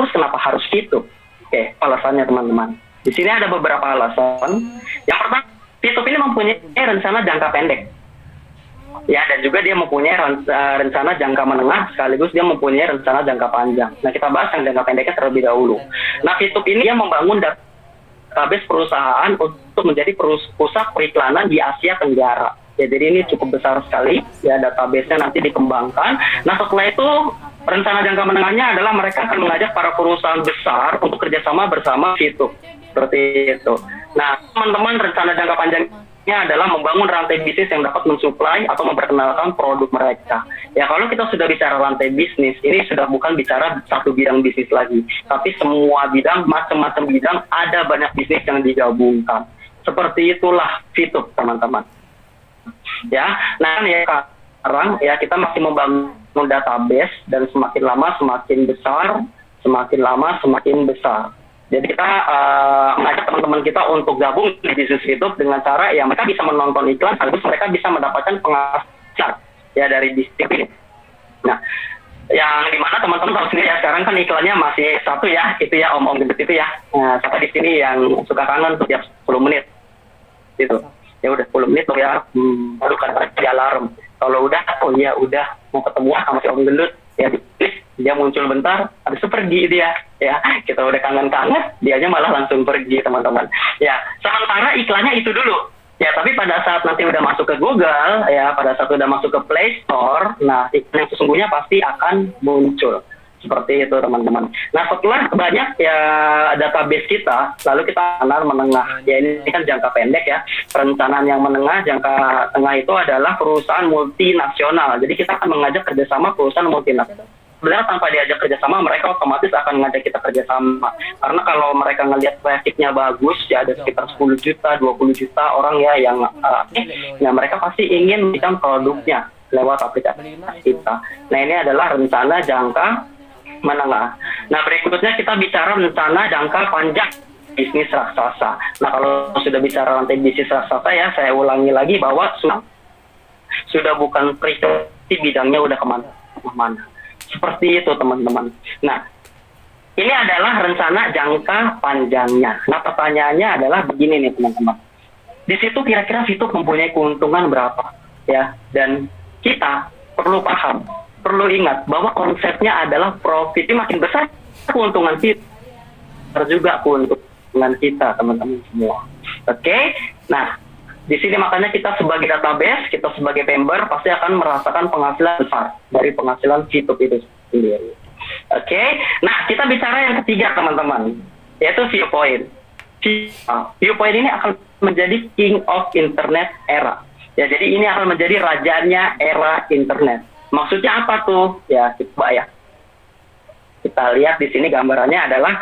Terus kenapa harus Fitup? Oke, alasannya teman-teman. Di sini ada beberapa alasan. Yang pertama, Fitup ini mempunyai rencana jangka pendek. Ya, dan juga dia mempunyai rencana jangka menengah, sekaligus dia mempunyai rencana jangka panjang. Nah, kita bahas yang jangka pendeknya terlebih dahulu. Nah, Fitup ini dia membangun database perusahaan untuk menjadi pusat periklanan di Asia Tenggara. Ya, jadi ini cukup besar sekali, ya, database-nya nanti dikembangkan. Nah, setelah itu, rencana jangka menengahnya adalah mereka akan mengajak para perusahaan besar untuk kerjasama bersama Fitup. Seperti itu. Nah, teman-teman, rencana jangka panjangnya adalah membangun rantai bisnis yang dapat mensuplai atau memperkenalkan produk mereka. Ya, kalau kita sudah bicara rantai bisnis, ini sudah bukan bicara satu bidang bisnis lagi, tapi semua bidang, macam-macam bidang, ada banyak bisnis yang digabungkan. Seperti itulah Fitup, teman-teman. Ya, nah ya sekarang ya kita masih membangun database dan semakin lama semakin besar, semakin lama semakin besar. Jadi kita mengajak teman-teman kita untuk gabung di bisnis Fitup dengan cara ya mereka bisa menonton iklan, sekaligus mereka bisa mendapatkan penghasilan ya dari bisnis ini. Nah, yang dimana teman-teman tahu sendiri ya sekarang kan iklannya masih satu ya, itu ya om-om gendut itu ya. Nah, siapa di sini yang suka kangen tuh tiap 10 menit gitu. Ya udah 10 menit tuh ya, baru kan di alarm. Kalau udah, oh ya udah mau ketemu sama si om gendut, ya dia muncul bentar, habis itu pergi dia. Ya, kita udah kangen-kangen, dianya malah langsung pergi teman-teman. Ya, sementara iklannya itu dulu. Ya, tapi pada saat nanti udah masuk ke Google, ya pada saat udah masuk ke Play Store, nah iklan yang sesungguhnya pasti akan muncul. Seperti itu teman-teman. Nah, setelah banyak ya database kita, lalu kita kenal menengah. Ya, ini kan jangka pendek ya. Perencanaan yang menengah, jangka tengah itu adalah perusahaan multinasional. Jadi kita akan mengajak kerjasama perusahaan multinasional. Sebenarnya tanpa diajak kerjasama, mereka otomatis akan mengajak kita kerjasama. Karena kalau mereka ngelihat trafficnya bagus, ya ada sekitar 10 juta, 20 juta orang ya yang ya mereka pasti ingin memberikan produknya lewat aplikasi kita. Nah, ini adalah rencana jangka menengah. Nah, berikutnya kita bicara rencana jangka panjang bisnis raksasa. Nah, kalau sudah bicara rantai bisnis raksasa ya, saya ulangi lagi bahwa sudah bukan prioritas bidangnya udah kemana-mana. Seperti itu teman-teman. Nah, ini adalah rencana jangka panjangnya. Nah, pertanyaannya adalah begini nih teman-teman. Di situ kira-kira Fitup mempunyai keuntungan berapa? Ya, dan kita perlu paham, perlu ingat bahwa konsepnya adalah profitnya makin besar, keuntungan kita juga keuntungan kita teman-teman semua. Oke? Nah, di sini makanya kita sebagai database, kita sebagai member pasti akan merasakan penghasilan besar dari penghasilan Fitup itu sendiri. Oke? Nah, kita bicara yang ketiga teman-teman, yaitu Viewpoint. Viewpoint ini akan menjadi King of Internet era. Ya, jadi ini akan menjadi rajanya era internet. Maksudnya apa tuh? Ya, coba ya. Kita lihat di sini gambarannya adalah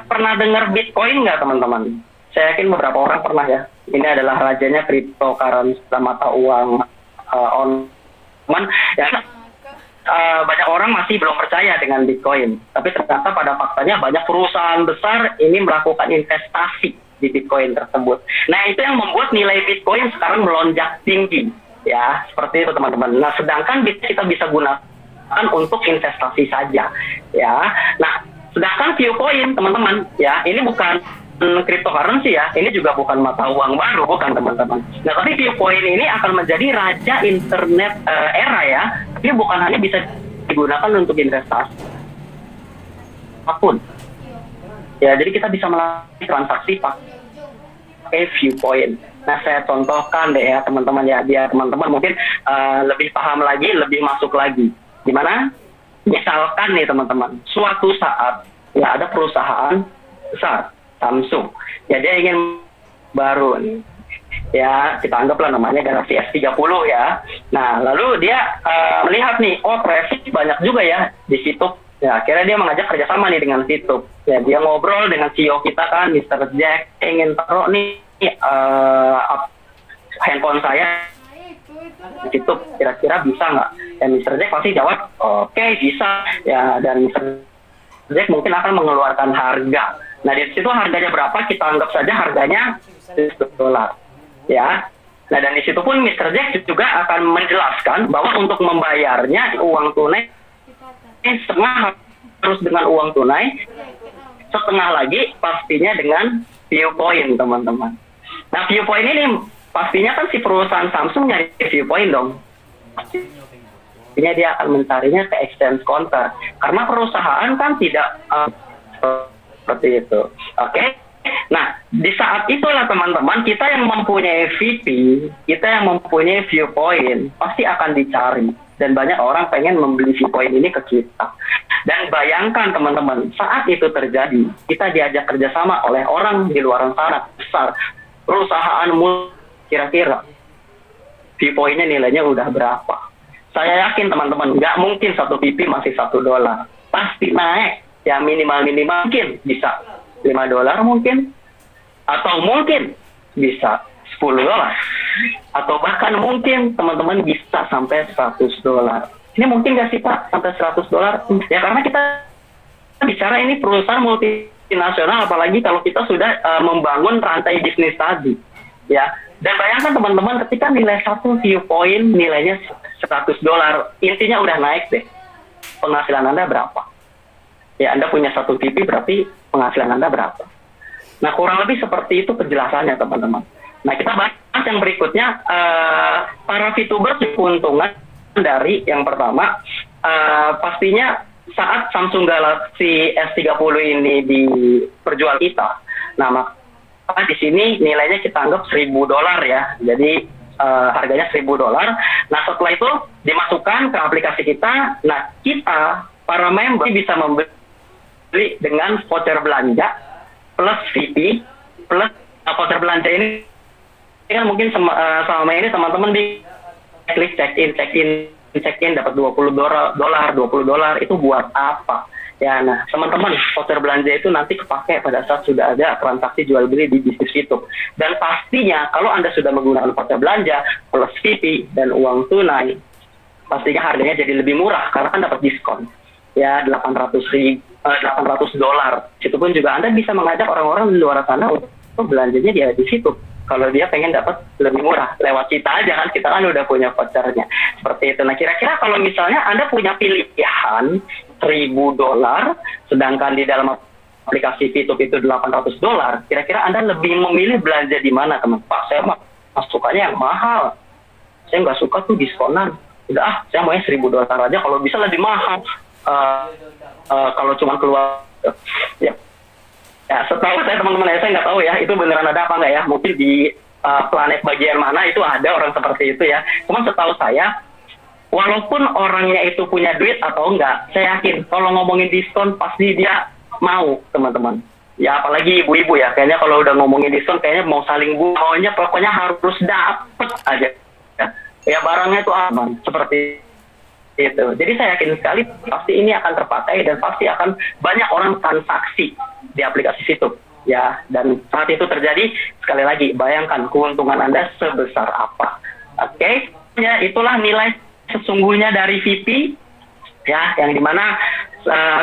pernah dengar Bitcoin nggak teman-teman? Saya yakin beberapa orang pernah ya. Ini adalah rajanya cryptocurrency, mata uang online. Ya, banyak orang masih belum percaya dengan Bitcoin. Tapi ternyata pada faktanya banyak perusahaan besar ini melakukan investasi di Bitcoin tersebut. Nah, itu yang membuat nilai Bitcoin sekarang melonjak tinggi. Ya, seperti itu teman-teman. Nah, sedangkan kita bisa gunakan untuk investasi saja. Ya, nah, sedangkan Viewpoint teman-teman, ya, ini bukan cryptocurrency ya, ini juga bukan mata uang baru, bukan teman-teman. Nah, tapi Viewpoint ini akan menjadi raja internet era ya, tapi bukan hanya bisa digunakan untuk investasi apapun. Ya, jadi kita bisa melakukan transaksi pakai Viewpoint. Nah, saya contohkan deh ya teman-teman ya, biar teman-teman mungkin lebih paham lagi, lebih masuk lagi. Gimana? Misalkan nih teman-teman, suatu saat ya ada perusahaan besar, Samsung. Ya, dia ingin baru nih. Ya, kita anggaplah namanya Galaxy S30 ya. Nah, lalu dia melihat nih, oh traffic banyak juga ya di Fitup. Ya, akhirnya dia mengajak kerjasama nih dengan Fitup. Ya, dia ngobrol dengan CEO kita kan, Mr. Jack, ingin taruh nih handphone saya di Fitup, kira-kira bisa nggak? Ya, Mr. Jack pasti jawab, oke, bisa. Ya, dan Mr. Jack mungkin akan mengeluarkan harga. Nah, di situ harganya berapa? Kita anggap saja harganya $100. Ya. Nah, dan di situ pun Mr. Jack juga akan menjelaskan bahwa untuk membayarnya uang tunai setengah harus dengan uang tunai, setengah lagi pastinya dengan Viewpoint, teman-teman. Nah, Viewpoint ini pastinya kan si perusahaan Samsung nyari Viewpoint dong. Pastinya dia akan mencarinya ke exchange counter. Karena perusahaan kan tidak seperti itu. Oke? Nah, di saat itulah teman-teman, kita yang mempunyai VP, kita yang mempunyai Viewpoint, pasti akan dicari. Dan banyak orang pengen membeli Viewpoint ini ke kita. Dan bayangkan teman-teman, saat itu terjadi, kita diajak kerjasama oleh orang di luar sana besar, perusahaan kira-kira Viewpoint-nya nilainya udah berapa? Saya yakin teman-teman, nggak mungkin satu VP masih $1, pasti naik, ya minimal mungkin bisa $5 mungkin, atau mungkin bisa $10, atau bahkan mungkin teman-teman bisa sampai $100. Ini mungkin nggak sih Pak sampai $100? Ya karena kita bicara ini perusahaan multinasional, apalagi kalau kita sudah membangun rantai bisnis tadi, ya. Dan bayangkan teman-teman ketika nilai satu Viewpoint nilainya $100, intinya udah naik deh. Penghasilan Anda berapa? Ya Anda punya satu VP berarti penghasilan Anda berapa? Nah kurang lebih seperti itu penjelasannya teman-teman. Nah kita bahas yang berikutnya, para VTubers keuntungan dari yang pertama, pastinya saat Samsung Galaxy S30 ini diperjual kita, nah maka di sini nilainya kita anggap $1.000 ya, jadi harganya $1.000. Nah setelah itu dimasukkan ke aplikasi kita, nah kita para member bisa membeli dengan voucher belanja plus VP plus voucher belanja ini kan mungkin selama ini teman-teman di klik check in dapat $20 itu buat apa ya. Nah teman-teman, voucher belanja itu nanti kepake pada saat sudah ada transaksi jual beli di bisnis itu. Dan pastinya kalau Anda sudah menggunakan voucher belanja plus VP dan uang tunai, pastinya harganya jadi lebih murah karena kan dapat diskon ya $800. Situ pun juga Anda bisa mengajak orang-orang di luar sana untuk belanjanya dia di situ. Kalau dia pengen dapat lebih murah, lewat kita aja kan, kita kan udah punya vouchernya. Seperti itu. Nah kira-kira kalau misalnya Anda punya pilihan $1.000, sedangkan di dalam aplikasi VTube itu $800, kira-kira Anda lebih memilih belanja di mana teman? Pak, saya sukanya yang mahal. Saya nggak suka tuh diskonan. Udah saya maunya $1.000 aja, kalau bisa lebih mahal. Kalau cuma keluar, ya. Ya, setahu saya teman-teman saya nggak tahu ya, itu beneran ada apa nggak ya? Mungkin di planet bagian mana itu ada orang seperti itu ya. Cuman setahu saya, walaupun orangnya itu punya duit atau enggak, saya yakin kalau ngomongin diskon pasti dia mau, teman-teman. Ya apalagi ibu-ibu ya, kayaknya kalau udah ngomongin diskon kayaknya mau saling maunya, pokoknya harus dapet aja. Ya barangnya itu aman, seperti itu. Jadi saya yakin sekali pasti ini akan terpakai dan pasti akan banyak orang transaksi di aplikasi situ ya. Dan saat itu terjadi, sekali lagi bayangkan keuntungan Anda sebesar apa. Oke, ya itulah nilai sesungguhnya dari VP ya, yang dimana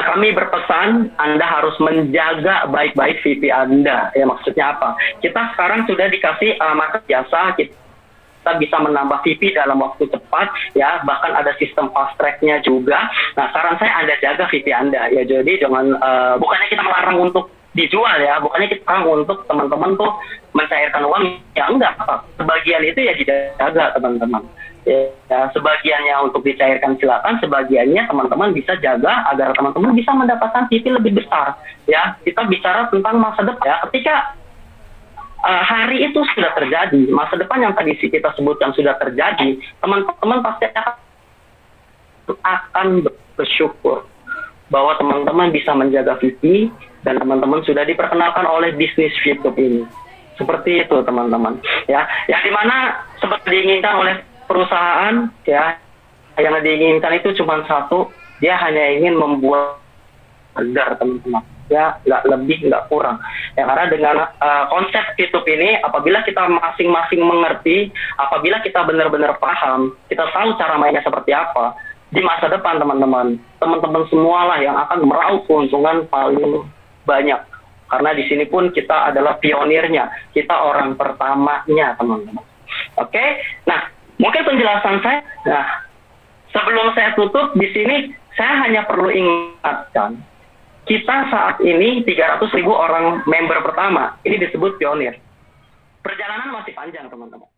kami berpesan Anda harus menjaga baik-baik VP Anda. Ya maksudnya apa? Kita sekarang sudah dikasih market jasa, kita bisa menambah VP dalam waktu cepat ya, bahkan ada sistem fast track-nya juga. Nah saran saya Anda jaga VP Anda ya, jadi jangan bukannya kita melarang untuk dijual ya, bukannya kita melarang untuk teman-teman tuh mencairkan uang ya, enggak apa, sebagian itu ya dijaga teman-teman ya, sebagiannya untuk dicairkan silakan, sebagiannya teman-teman bisa jaga agar teman-teman bisa mendapatkan VP lebih besar ya. Kita bicara tentang masa depan ya, ketika hari itu sudah terjadi, masa depan yang tadi kita sebutkan sudah terjadi, teman-teman pasti akan bersyukur bahwa teman-teman bisa menjaga VP dan teman-teman sudah diperkenalkan oleh bisnis VTube ini. Seperti itu teman-teman ya, yang dimana seperti diinginkan oleh perusahaan ya, yang diinginkan itu cuma satu, dia hanya ingin membuat agar teman-teman ya, nggak lebih nggak kurang ya. Karena dengan konsep VTube ini, apabila kita masing-masing mengerti, apabila kita benar-benar paham, kita tahu cara mainnya seperti apa, di masa depan teman-teman semualah yang akan meraup keuntungan paling banyak. Karena di sini pun kita adalah pionirnya, kita orang pertamanya teman-teman. Oke, nah mungkin penjelasan saya, nah sebelum saya tutup di sini, saya hanya perlu ingatkan kita saat ini 300.000 orang member pertama, ini disebut pionir. Perjalanan masih panjang, teman-teman.